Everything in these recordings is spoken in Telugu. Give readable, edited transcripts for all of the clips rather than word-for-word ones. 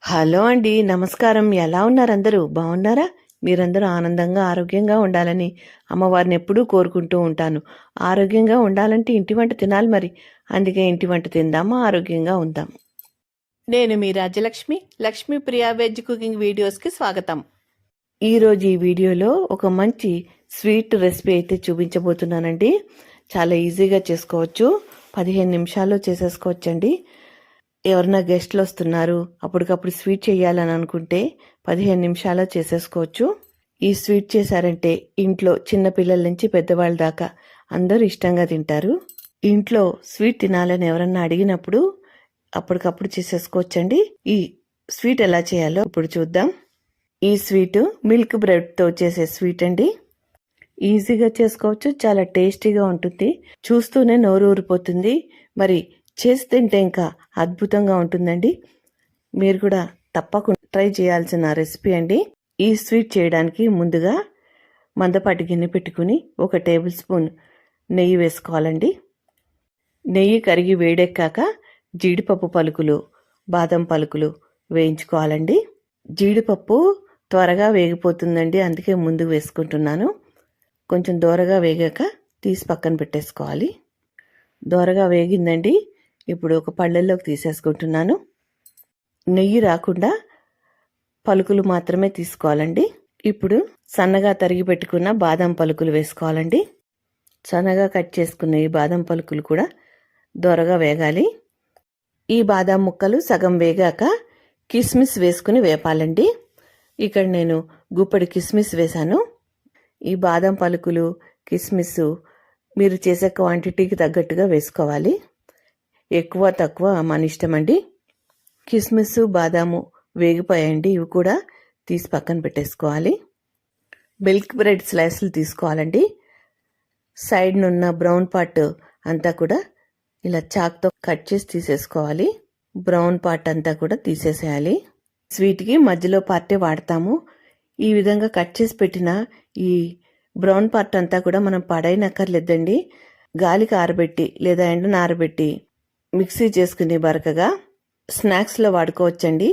హలో అండి. నమస్కారం. ఎలా ఉన్నారు అందరూ? బాగున్నారా? మీరందరూ ఆనందంగా, ఆరోగ్యంగా ఉండాలని అమ్మవారిని ఎప్పుడూ కోరుకుంటూ ఉంటాను. ఆరోగ్యంగా ఉండాలంటే ఇంటి వంట తినాలి మరి. అందుకే ఇంటి వంట తిందామా, ఆరోగ్యంగా ఉందాం. నేను మీ రాజ్యలక్ష్మి, లక్ష్మీప్రియ వెజ్ కుకింగ్ వీడియోస్కి స్వాగతం. ఈరోజు ఈ వీడియోలో ఒక మంచి స్వీట్ రెసిపీ అయితే చూపించబోతున్నానండి. చాలా ఈజీగా చేసుకోవచ్చు. 15 నిమిషాల్లో చేసేసుకోవచ్చండి. ఎవరన్నా గెస్ట్లు వస్తున్నారు, అప్పటికప్పుడు స్వీట్ చేయాలని అనుకుంటే 15 నిమిషాల్లో చేసేసుకోవచ్చు. ఈ స్వీట్ చేశారంటే ఇంట్లో చిన్నపిల్లల నుంచి పెద్దవాళ్ళ దాకా అందరూ ఇష్టంగా తింటారు. ఇంట్లో స్వీట్ తినాలని ఎవరన్నా అడిగినప్పుడు అప్పటికప్పుడు చేసేసుకోవచ్చండి. ఈ స్వీట్ ఎలా చేయాలో ఇప్పుడు చూద్దాం. ఈ స్వీట్ మిల్క్ బ్రెడ్తో చేసే స్వీట్ అండి. ఈజీగా చేసుకోవచ్చు, చాలా టేస్టీగా ఉంటుంది. చూస్తూనే నోరు ఊరిపోతుంది. మరి చేసి తింటే ఇంకా అద్భుతంగా ఉంటుందండి. మీరు కూడా తప్పకుండా ట్రై చేయాల్సిన రెసిపీ అండి. ఈ స్వీట్ చేయడానికి ముందుగా మందపాటి గిన్నె పెట్టుకుని 1 టేబుల్ స్పూన్ నెయ్యి వేసుకోవాలండి. నెయ్యి కరిగి వేడెక్కాక జీడిపప్పు పలుకులు, బాదం పలుకులు వేయించుకోవాలండి. జీడిపప్పు త్వరగా వేగిపోతుందండి, అందుకే ముందు వేసుకుంటున్నాను. కొంచెం దోరగా వేగాక తీసి పక్కన పెట్టేసుకోవాలి. దోరగా వేగిందండి. ఇప్పుడు ఒక పళ్ళెల్లోకి తీసేసుకుంటున్నాను. నెయ్యి రాకుండా పలుకులు మాత్రమే తీసుకోవాలండి. ఇప్పుడు సన్నగా తరిగి పెట్టుకున్న బాదం పలుకులు వేసుకోవాలండి. సన్నగా కట్ చేసుకున్న ఈ బాదం పలుకులు కూడా దోరగా వేగాలి. ఈ బాదం ముక్కలు సగం వేగాక కిస్మిస్ వేసుకుని వేపాలండి. ఇక్కడ నేను గుప్పడి కిస్మిస్ వేశాను. ఈ బాదం పలుకులు, కిస్మిస్ మీరు చేసే క్వాంటిటీకి తగ్గట్టుగా వేసుకోవాలి. ఎక్కువ తక్కువ మన ఇష్టం అండి. కిస్మిస్, బాదాము వేగిపోయాయండి. ఇవి కూడా తీసి పక్కన పెట్టేసుకోవాలి. మిల్క్ బ్రెడ్ స్లైస్లు తీసుకోవాలండి. సైడ్ నున్న బ్రౌన్ పార్ట్ అంతా కూడా ఇలా చాక్తో కట్ చేసి తీసేసుకోవాలి. బ్రౌన్ పార్ట్ అంతా కూడా తీసేసేయాలి. స్వీట్కి మధ్యలో పార్టే వాడతాము. ఈ విధంగా కట్ చేసి పెట్టిన ఈ బ్రౌన్ పార్ట్ అంతా కూడా మనం పడైనక్కర్లేదండి. గాలికి ఆరబెట్టి లేదా ఎండను ఆరబెట్టి మిక్సీ చేసుకుని బరకగా స్నాక్స్లో వాడుకోవచ్చండి.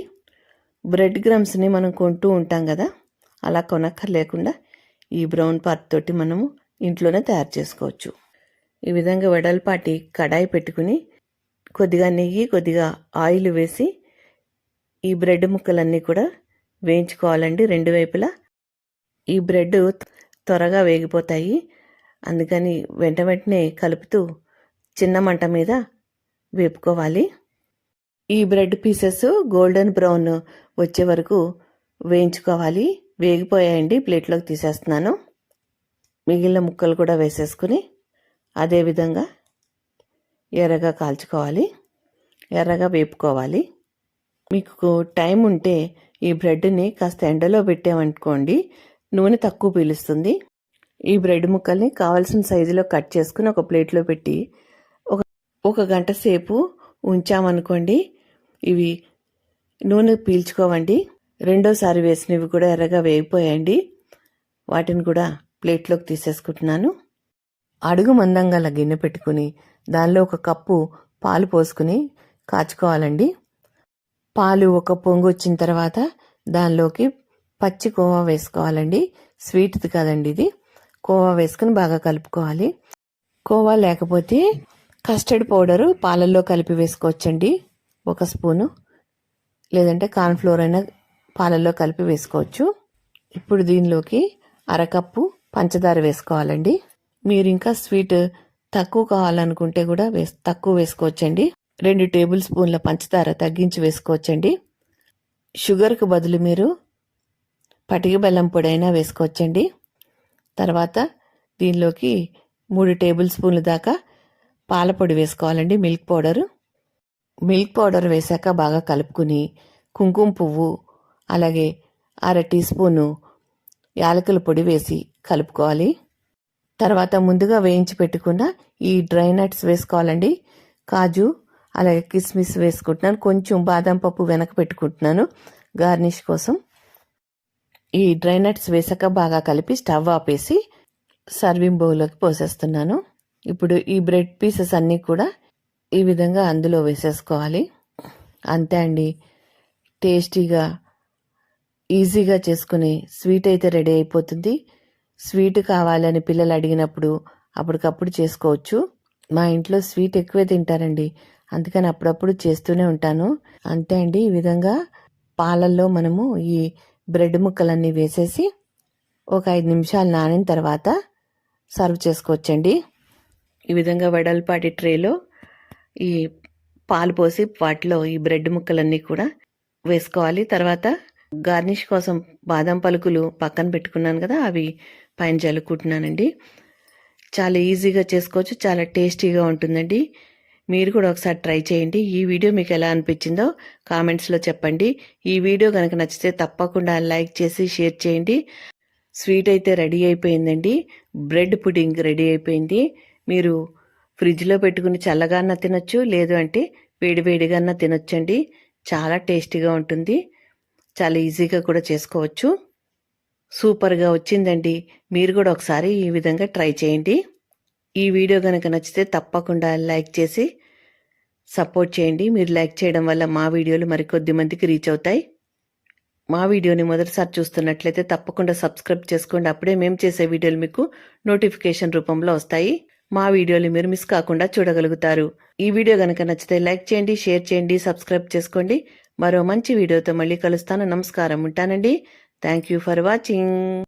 బ్రెడ్ క్రమ్స్ని మనం కొంటూ ఉంటాం కదా, అలా కొనక్కర్లేకుండా ఈ బ్రౌన్ పార్ట్ తోటి మనము ఇంట్లోనే తయారు చేసుకోవచ్చు. ఈ విధంగా వెడల్పాటి కడాయి పెట్టుకుని కొద్దిగా నెయ్యి, కొద్దిగా ఆయిల్ వేసి ఈ బ్రెడ్ ముక్కలన్నీ కూడా వేయించుకోవాలండి 2 వైపులా. ఈ బ్రెడ్ త్వరగా వేగిపోతాయి, అందుకని వెంటనే కలుపుతూ చిన్న మంట మీద వేపుకోవాలి. ఈ బ్రెడ్ పీసెస్ గోల్డెన్ బ్రౌన్ వచ్చే వరకు వేయించుకోవాలి. వేగిపోయాయండి, ప్లేట్లోకి తీసేస్తున్నాను. మిగిలిన ముక్కలు కూడా వేసేసుకుని అదేవిధంగా ఎర్రగా కాల్చుకోవాలి, ఎర్రగా వేపుకోవాలి. మీకు టైం ఉంటే ఈ బ్రెడ్ని కాస్త ఎండలో పెట్టామనుకోండి, నూనె తక్కువ పీలుస్తుంది. ఈ బ్రెడ్ ముక్కల్ని కావాల్సిన సైజులో కట్ చేసుకుని ఒక ప్లేట్లో పెట్టి ఒక గంట సేపు ఉంచామనుకోండి, ఇవి నూనె పీల్చుకోవండి. రెండోసారి వేసినవి కూడా ఎర్రగా వేగిపోయాయండి. వాటిని కూడా ప్లేట్లోకి తీసేసుకుంటున్నాను. అడుగు మందంగా గిన్నె పెట్టుకుని దానిలో 1 కప్పు పాలు పోసుకుని కాచుకోవాలండి. పాలు ఒక పొంగు వచ్చిన తర్వాత దానిలోకి పచ్చి కోవా వేసుకోవాలండి. స్వీట్ది కాదండి ఇది. కోవా వేసుకుని బాగా కలుపుకోవాలి. కోవా లేకపోతే కస్టర్డ్ పౌడరు పాలల్లో కలిపి వేసుకోవచ్చండి 1 స్పూను, లేదంటే కార్న్ఫ్లోర్ అయినా పాలల్లో కలిపి వేసుకోవచ్చు. ఇప్పుడు దీనిలోకి 1/2 కప్పు పంచదార వేసుకోవాలండి. మీరు ఇంకా స్వీట్ తక్కువ కావాలనుకుంటే కూడా తక్కువ వేసుకోవచ్చండి. 2 టేబుల్ స్పూన్ల పంచదార తగ్గించి వేసుకోవచ్చండి. షుగర్కు బదులు మీరు పటిక బెల్లం పొడి అయినా వేసుకోవచ్చండి. తర్వాత దీనిలోకి 3 టేబుల్ స్పూన్ల దాకా పాల పొడి వేసుకోవాలండి, మిల్క్ పౌడరు. మిల్క్ పౌడర్ వేశాక బాగా కలుపుకుని కుంకుమ పువ్వు, అలాగే 1/2 టీ స్పూను యాలకుల పొడి వేసి కలుపుకోవాలి. తర్వాత ముందుగా వేయించి పెట్టుకున్న ఈ డ్రై నట్స్ వేసుకోవాలండి. కాజు, అలాగే కిస్మిస్ వేసుకుంటున్నాను. కొంచెం బాదం పప్పు వెనక పెట్టుకుంటున్నాను గార్నిష్ కోసం. ఈ డ్రై నట్స్ వేసాక బాగా కలిపి స్టవ్ ఆపేసి సర్వింగ్ బౌల్లోకి పోసేస్తున్నాను. ఇప్పుడు ఈ బ్రెడ్ పీసెస్ అన్నీ కూడా ఈ విధంగా అందులో వేసేసుకోవాలి. అంతే అండి, టేస్టీగా ఈజీగా చేసుకునే స్వీట్ అయితే రెడీ అయిపోతుంది. స్వీట్ కావాలని పిల్లలు అడిగినప్పుడు అప్పటికప్పుడు చేసుకోవచ్చు. మా ఇంట్లో స్వీట్ ఎక్కువే తింటారండి, అందుకని అప్పుడప్పుడు చేస్తూనే ఉంటాను. అంతే అండి. ఈ విధంగా పాలల్లో మనము ఈ బ్రెడ్ ముక్కలన్నీ వేసేసి ఒక 5 నిమిషాలు నానిన తర్వాత సర్వ్ చేసుకోవచ్చండి. ఈ విధంగా వెడల్పాటి ట్రేలో ఈ పాలు పోసి వాటిలో ఈ బ్రెడ్ ముక్కలన్నీ కూడా వేసుకోవాలి. తర్వాత గార్నిష్ కోసం బాదం పలుకులు పక్కన పెట్టుకున్నాను కదా, అవి పైన జల్లుకుంటున్నానండి. చాలా ఈజీగా చేసుకోవచ్చు, చాలా టేస్టీగా ఉంటుందండి. మీరు కూడా ఒకసారి ట్రై చేయండి. ఈ వీడియో మీకు ఎలా అనిపించిందో కామెంట్స్లో చెప్పండి. ఈ వీడియో కనుక నచ్చితే తప్పకుండా లైక్ చేసి షేర్ చేయండి. స్వీట్ అయితే రెడీ అయిపోయిందండి. బ్రెడ్ పుడింగ్ రెడీ అయిపోయింది. మీరు ఫ్రిడ్జ్లో పెట్టుకుని చల్లగాన్న తినొచ్చు, లేదు అంటే వేడివేడిగాన్న తినొచ్చండి. చాలా టేస్టీగా ఉంటుంది. చాలా ఈజీగా కూడా చేసుకోవచ్చు. సూపర్గా వచ్చిందండి. మీరు కూడా ఒకసారి ఈ విధంగా ట్రై చేయండి. ఈ వీడియో కనుక నచ్చితే తప్పకుండా లైక్ చేసి సపోర్ట్ చేయండి. మీరు లైక్ చేయడం వల్ల మా వీడియోలు మరికొద్ది మందికి రీచ్ అవుతాయి. మా వీడియోని మొదటిసారి చూస్తున్నట్లయితే తప్పకుండా సబ్స్క్రైబ్ చేసుకోండి. అప్పుడే మేము చేసే వీడియోలు మీకు నోటిఫికేషన్ రూపంలో వస్తాయి. మా వీడియోలు మీరు మిస్ కాకుండా చూడగలుగుతారు. ఈ వీడియో కనుక నచ్చితే లైక్ చేయండి, షేర్ చేయండి, సబ్స్క్రైబ్ చేసుకోండి. మరో మంచి వీడియోతో మళ్ళీ కలుస్తాను. నమస్కారం. ఉంటానండి. Thank you for watching.